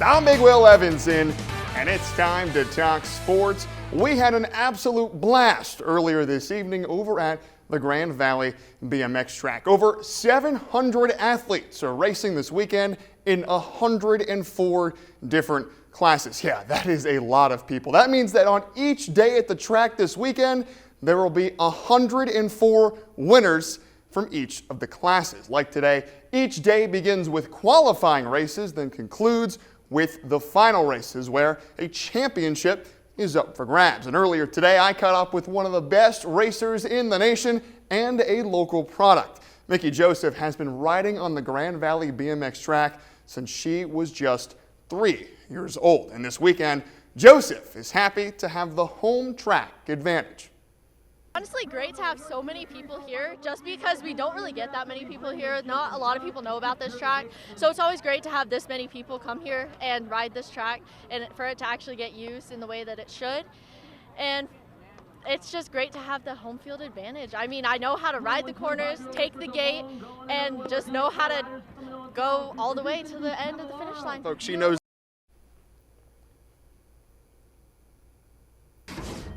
I'm Big Will Evanson, and it's time to talk sports. We had an absolute blast earlier this evening over at the Grand Valley BMX track. Over 700 athletes are racing this weekend in 104 different classes. Yeah, that is a lot of people. That means that on each day at the track this weekend, there will be 104 winners from each of the classes. Like today, each day begins with qualifying races, then concludes with the final races where a championship is up for grabs. And earlier today, I caught up with one of the best racers in the nation and a local product. Mickey Joseph has been riding on the Grand Valley BMX track since she was just 3 years old. And this weekend, Joseph is happy to have the home track advantage. Honestly, great to have so many people here just because we don't really get that many people here. Not a lot of people know about this track. So it's always great to have this many people come here and ride this track and for it to actually get used in the way that it should. And it's just great to have the home field advantage. I mean, I know how to ride the corners, take the gate, and just know how to go all the way to the end of the finish line. Folks, she knows.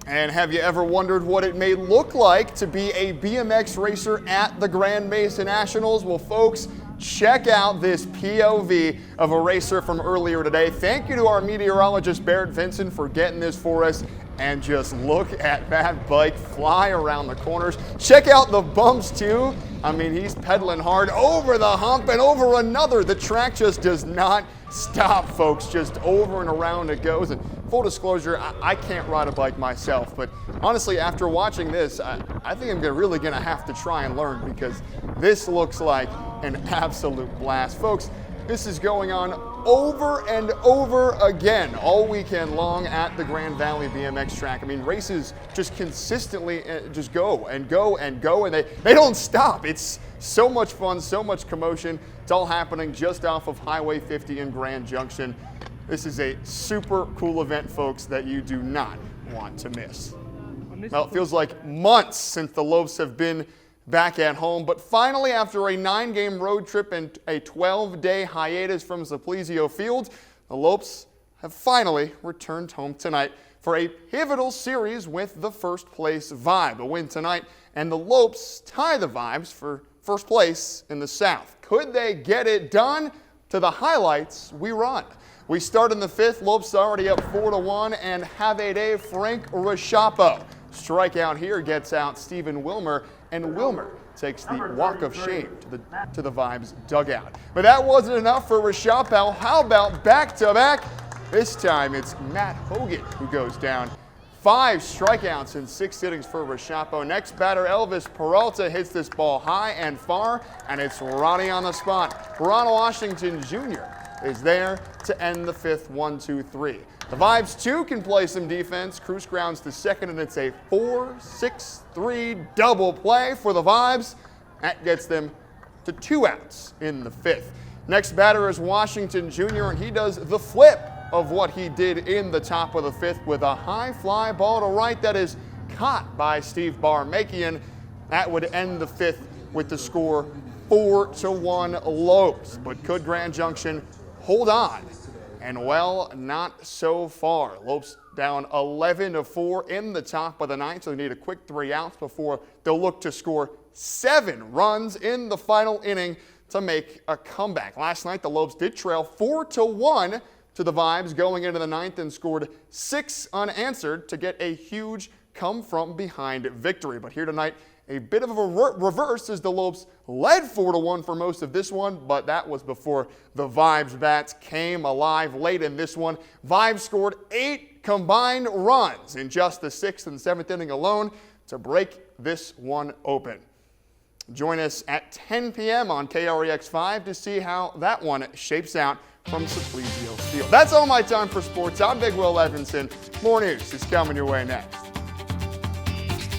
And have you ever wondered what it may look like to be a BMX racer at the Grand Mesa Nationals? Well, folks, check out this POV of a racer from earlier today. Thank you to our meteorologist, Barrett Vincent, for getting this for us. And just look at that bike fly around the corners. Check out the bumps, too. I mean, he's pedaling hard over the hump and over another. The track just does not stop, folks. Just over and around it goes. And full disclosure, I can't ride a bike myself. But honestly, after watching this, I think I'm really going to have to try and learn because this looks like an absolute blast. Folks, this is going on over and over again all weekend long at the Grand Valley BMX track. I mean, races just consistently just go and go and go, and they don't stop. It's so much fun, so much commotion. It's all happening just off of Highway 50 in Grand Junction. This is a super cool event, folks, that you do not want to miss. Well, it feels like months since the Lopes have been back at home, but finally, after a 9-game road trip and a 12-day hiatus from Simplesio Field, the Lopes have finally returned home tonight for a pivotal series with the first place Vibe. A win tonight, and the Lopes tie the Vibes for first place in the South. Could they get it done? To the highlights we run. We start in the 5th. Lopes already up 4-1, and have a day Frank Reshapo. Strikeout here gets out Stephen Wilmer, and Wilmer takes the walk of shame to the Vibes dugout. But that wasn't enough for Reshapo. How about back-to-back? This time it's Matt Hogan who goes down. 5 strikeouts in 6 innings for Reshapo. Next batter, Elvis Peralta, hits this ball high and far, and it's Ronnie on the spot. Ron Washington Jr. is there to end the 5th, 1-2-3. The Vibes, too, can play some defense. Cruz grounds to second, and it's a 4-6-3 double play for the Vibes. That gets them to 2 outs in the 5th. Next batter is Washington Jr., and he does the flip of what he did in the top of the 5th with a high fly ball to right that is caught by Steve Barmakian. That would end the 5th with the score 4-1 Lopes. But could Grand Junction hold on? And well, not so far. Lopes down 11-4 in the top of the 9th, so they need a quick 3 outs before they'll look to score 7 runs in the final inning to make a comeback. Last night, the Lopes did trail 4-1 to the Vibes going into the 9th and scored 6 unanswered to get a huge come-from-behind victory. But here tonight, a bit of a reverse as the Lopes led 4-1 for most of this one, but that was before the Vibes bats came alive late in this one. Vibes scored 8 combined runs in just the 6th and 7th inning alone to break this one open. Join us at 10 p.m. on KREX5 to see how that one shapes out from Simplesio Field. That's all my time for sports. I'm Big Will Evanson. More news is coming your way next.